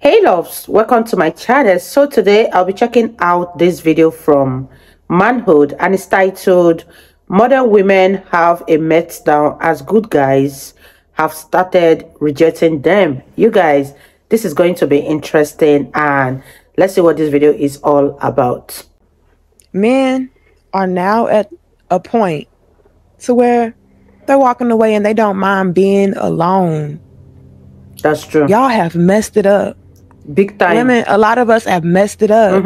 Hey loves, welcome to my channel. So today I'll be checking out this video from Manhood, and it's titled Modern Women Have a Meltdown as Good Guys Have Started Rejecting Them. You guys, this is going to be interesting, and let's see what this video is all about. Men are now at a point to where they're walking away and they don't mind being alone. That's true. Y'all have messed it up. Big time. Women, a lot of us have messed it up.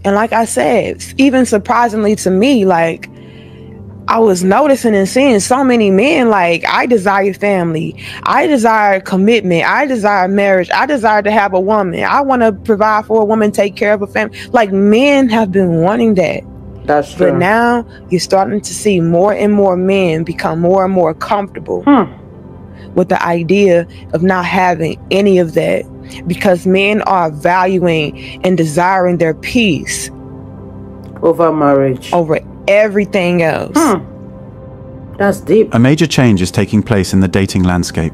And like I said, even surprisingly to me, like, I was noticing and seeing so many men, like, I desire family. I desire commitment. I desire marriage. I desire to have a woman. I want to provide for a woman, take care of a family. Like, men have been wanting that. That's true. But now you're starting to see more and more men become more and more comfortable with the idea of not having any of that, because men are valuing and desiring their peace over marriage, over everything else. That's deep. A major change is taking place in the dating landscape.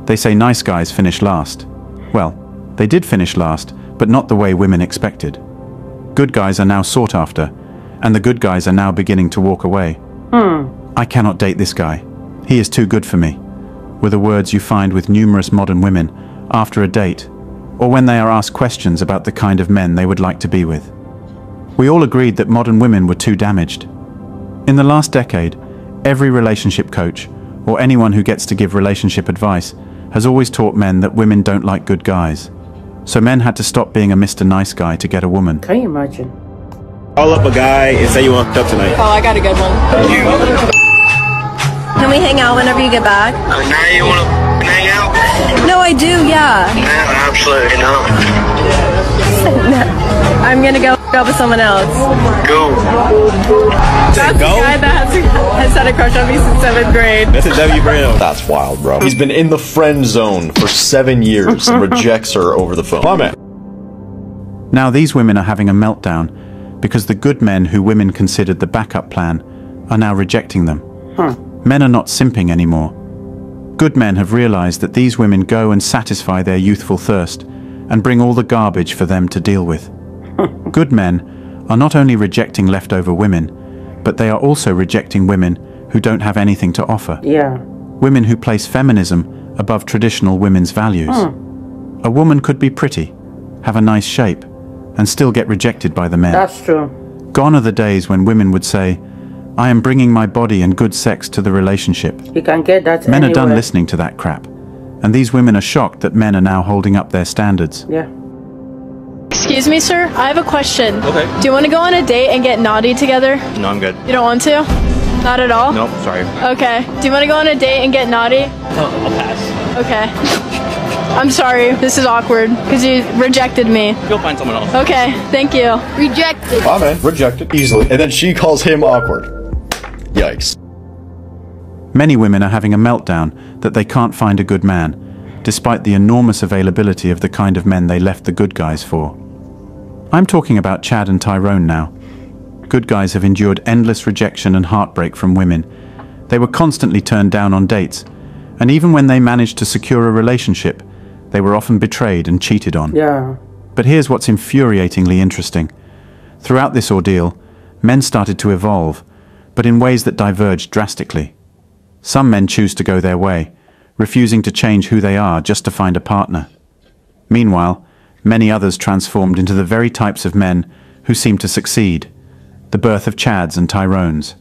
They say nice guys finish last. Well, they did finish last, but not the way women expected. Good guys are now sought after, and the good guys are now beginning to walk away. I cannot date this guy. He is too good for me, were the words you find with numerous modern women after a date, or when they are asked questions about the kind of men they would like to be with. We all agreed that modern women were too damaged. In the last decade, every relationship coach, or anyone who gets to give relationship advice, has always taught men that women don't like good guys. So men had to stop being a Mr. Nice Guy to get a woman. Can you imagine? Call up a guy and say you want to hook up tonight. Oh, I got a good one. Can we hang out whenever you get back? Now you want to hang out? No, I do, yeah. No, absolutely not. No. I'm gonna go with someone else. Go. That's the guy that has had a crush on me since 7th grade. That's a W Brown. That's wild, bro. He's been in the friend zone for 7 years and rejects her over the phone. Comment. Now these women are having a meltdown because the good men who women considered the backup plan are now rejecting them. Men are not simping anymore. Good men have realized that these women go and satisfy their youthful thirst and bring all the garbage for them to deal with. Good men are not only rejecting leftover women, but they are also rejecting women who don't have anything to offer. Women who place feminism above traditional women's values. A woman could be pretty, have a nice shape, and still get rejected by the men. That's true. Gone are the days when women would say, I am bringing my body and good sex to the relationship. You can get that Men anywhere. are done listening to that crap. And these women are shocked that men are now holding up their standards. Excuse me, sir. I have a question. Okay. Do you want to go on a date and get naughty together? No, I'm good. You don't want to? Not at all? Nope, sorry. Okay. Do you want to go on a date and get naughty? Oh, I'll pass. Okay. I'm sorry. This is awkward because you rejected me. Go find someone else. Okay. Thank you. Rejected. Wow, man. Rejected easily. And then she calls him awkward. Yikes. Many women are having a meltdown that they can't find a good man, despite the enormous availability of the kind of men they left the good guys for. I'm talking about Chad and Tyrone now. Good guys have endured endless rejection and heartbreak from women. They were constantly turned down on dates, and even when they managed to secure a relationship, they were often betrayed and cheated on. But here's what's infuriatingly interesting. Throughout this ordeal, men started to evolve, but in ways that diverged drastically. Some men choose to go their way, refusing to change who they are just to find a partner. Meanwhile, many others transformed into the very types of men who seem to succeed. The birth of Chads and Tyrones.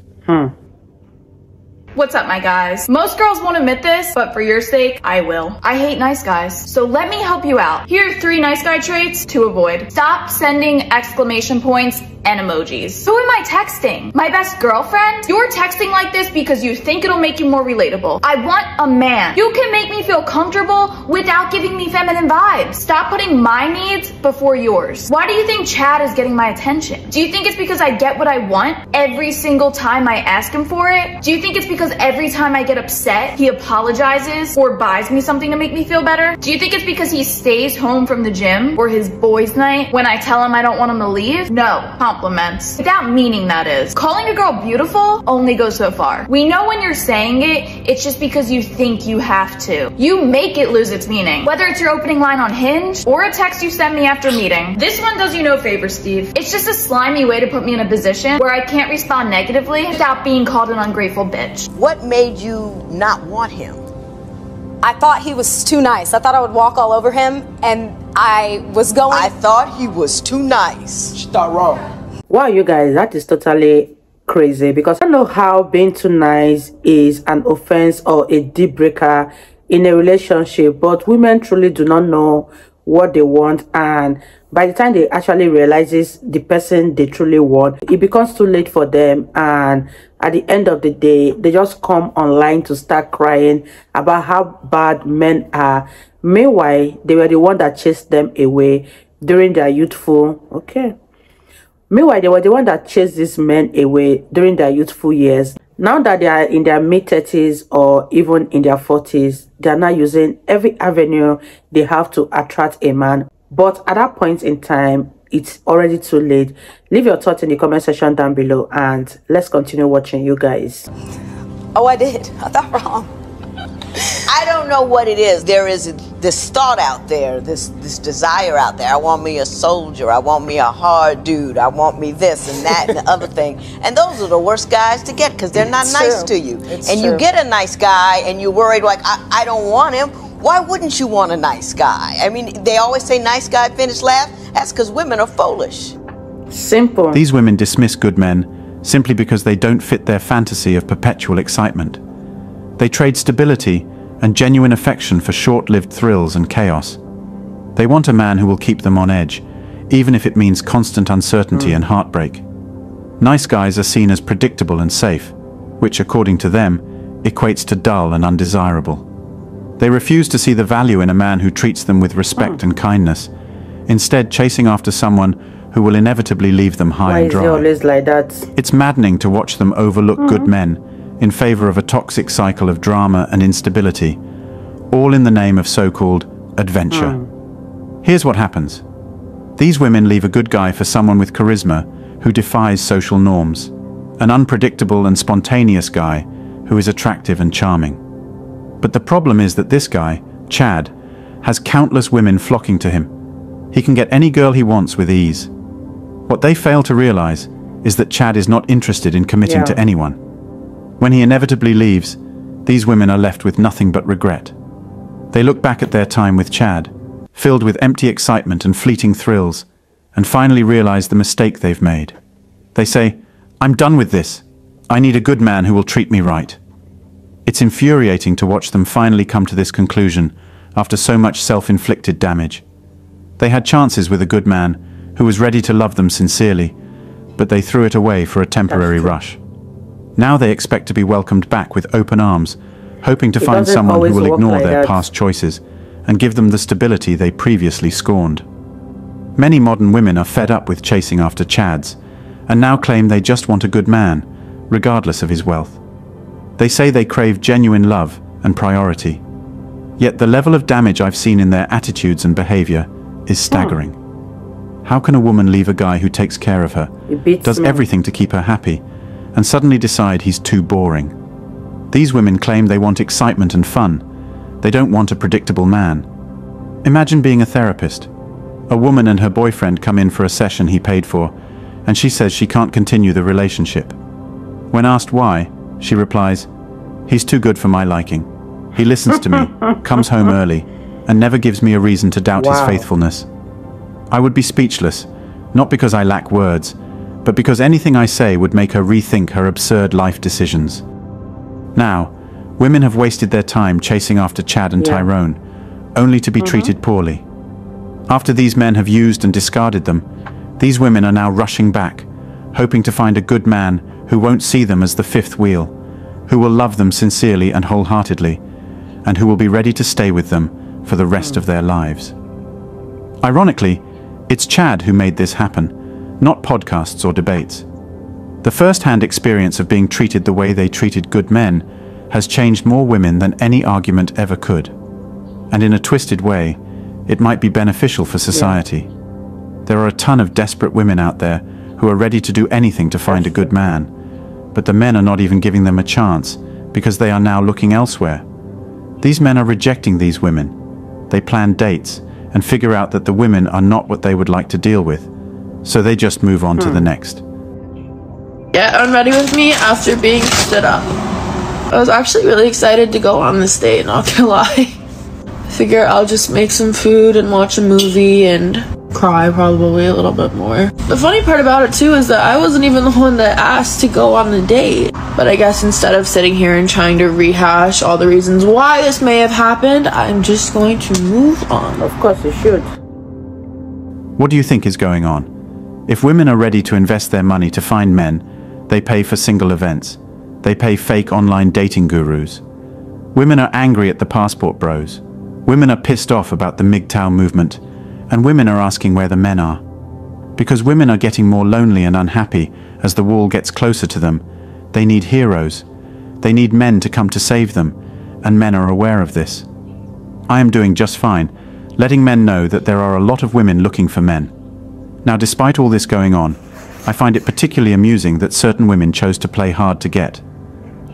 What's up, my guys? Most girls won't admit this, but for your sake, I will. I hate nice guys, so let me help you out. Here are 3 nice guy traits to avoid. Stop sending exclamation points and emojis. Who am I texting? My best girlfriend? You're texting like this because you think it'll make you more relatable. I want a man. You can make me feel comfortable without giving me feminine vibes. Stop putting my needs before yours. Why do you think Chad is getting my attention? Do you think it's because I get what I want every single time I ask him for it? Do you think it's because every time I get upset, he apologizes or buys me something to make me feel better? Do you think it's because he stays home from the gym or his boys' night when I tell him I don't want him to leave? No. compliments. Without meaning, that is. Calling a girl beautiful only goes so far. We know when you're saying it, it's just because you think you have to. You make it lose its meaning. Whether it's your opening line on Hinge or a text you send me after meeting. This one does you no favor, Steve. It's just a slimy way to put me in a position where I can't respond negatively without being called an ungrateful bitch. What made you not want him? I thought he was too nice. I thought I would walk all over him, and I thought he was too nice. She thought wrong. Wow, you guys, that is totally crazy, because I don't know how being too nice is an offense or a deal breaker in a relationship, but women truly do not know what they want, and by the time they actually realizes the person they truly want, it becomes too late for them, and at the end of the day they just come online to start crying about how bad men are. Meanwhile, they were the one that chased them away during their youthful Meanwhile, they were the one that chased these men away during their youthful years. Now that they are in their mid-30s or even in their 40s, they are now using every avenue they have to attract a man. But at that point in time, it's already too late. Leave your thoughts in the comment section down below, and let's continue watching, you guys. Oh, I did. I thought wrong. I don't know what it is. There is this thought out there, this desire out there. I want me a soldier. I want me a hard dude. I want me this and that and the other thing. And those are the worst guys to get, because they're not nice to you. And you get a nice guy and you're worried, like, I don't want him. Why wouldn't you want a nice guy? I mean, they always say nice guy finish last. That's because women are foolish. Simple. These women dismiss good men simply because they don't fit their fantasy of perpetual excitement. They trade stability and genuine affection for short-lived thrills and chaos. They want a man who will keep them on edge, even if it means constant uncertainty and heartbreak. Nice guys are seen as predictable and safe, which, according to them, equates to dull and undesirable. They refuse to see the value in a man who treats them with respect and kindness, instead chasing after someone who will inevitably leave them high and dry. Why is it always like that? It's maddening to watch them overlook good men in favor of a toxic cycle of drama and instability, all in the name of so-called adventure. Here's what happens. These women leave a good guy for someone with charisma who defies social norms, an unpredictable and spontaneous guy who is attractive and charming. But the problem is that this guy, Chad, has countless women flocking to him. He can get any girl he wants with ease. What they fail to realize is that Chad is not interested in committing to anyone. When he inevitably leaves, these women are left with nothing but regret. They look back at their time with Chad, filled with empty excitement and fleeting thrills, and finally realize the mistake they've made. They say, "I'm done with this. I need a good man who will treat me right." It's infuriating to watch them finally come to this conclusion after so much self-inflicted damage. They had chances with a good man who was ready to love them sincerely, but they threw it away for a temporary rush. Now they expect to be welcomed back with open arms, hoping to find someone who will ignore their past choices and give them the stability they previously scorned. Many modern women are fed up with chasing after Chads, and now claim they just want a good man, regardless of his wealth. They say they crave genuine love and priority. Yet the level of damage I've seen in their attitudes and behavior is staggering. How can a woman leave a guy who takes care of her, does everything to keep her happy, and suddenly decide he's too boring? These women claim they want excitement and fun. They don't want a predictable man. Imagine being a therapist. A woman and her boyfriend come in for a session he paid for, and she says she can't continue the relationship. When asked why, she replies, "He's too good for my liking. He listens to me, comes home early, and never gives me a reason to doubt his faithfulness." I would be speechless, not because I lack words, but because anything I say would make her rethink her absurd life decisions. Now, women have wasted their time chasing after Chad and Tyrone, only to be treated poorly. After these men have used and discarded them, these women are now rushing back, hoping to find a good man who won't see them as the fifth wheel, who will love them sincerely and wholeheartedly, and who will be ready to stay with them for the rest of their lives. Ironically, it's Chad who made this happen, not podcasts or debates. The first-hand experience of being treated the way they treated good men has changed more women than any argument ever could. And in a twisted way, it might be beneficial for society. There are a ton of desperate women out there who are ready to do anything to find a good man. But the men are not even giving them a chance, because they are now looking elsewhere. These men are rejecting these women. They plan dates and figure out that the women are not what they would like to deal with, so they just move on to the next. Get unready with me after being stood up. I was actually really excited to go on this date, not gonna lie. I figure I'll just make some food and watch a movie and cry probably a little bit more. The funny part about it too is that I wasn't even the one that asked to go on the date. But I guess instead of sitting here and trying to rehash all the reasons why this may have happened, I'm just going to move on. Of course you should. What do you think is going on? If women are ready to invest their money to find men, they pay for single events. They pay fake online dating gurus. Women are angry at the passport bros. Women are pissed off about the MELTDOWN movement. And women are asking where the men are. Because women are getting more lonely and unhappy as the wall gets closer to them. They need heroes. They need men to come to save them, and men are aware of this. I am doing just fine, letting men know that there are a lot of women looking for men. Now, despite all this going on, I find it particularly amusing that certain women chose to play hard to get.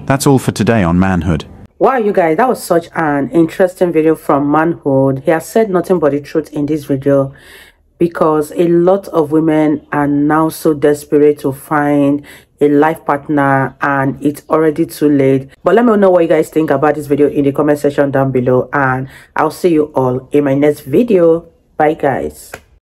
That's all for today on Manhood. Wow, you guys, that was such an interesting video from Manhood. He has said nothing but the truth in this video, because a lot of women are now so desperate to find a life partner and it's already too late. But let me know what you guys think about this video in the comment section down below, and I'll see you all in my next video. Bye guys.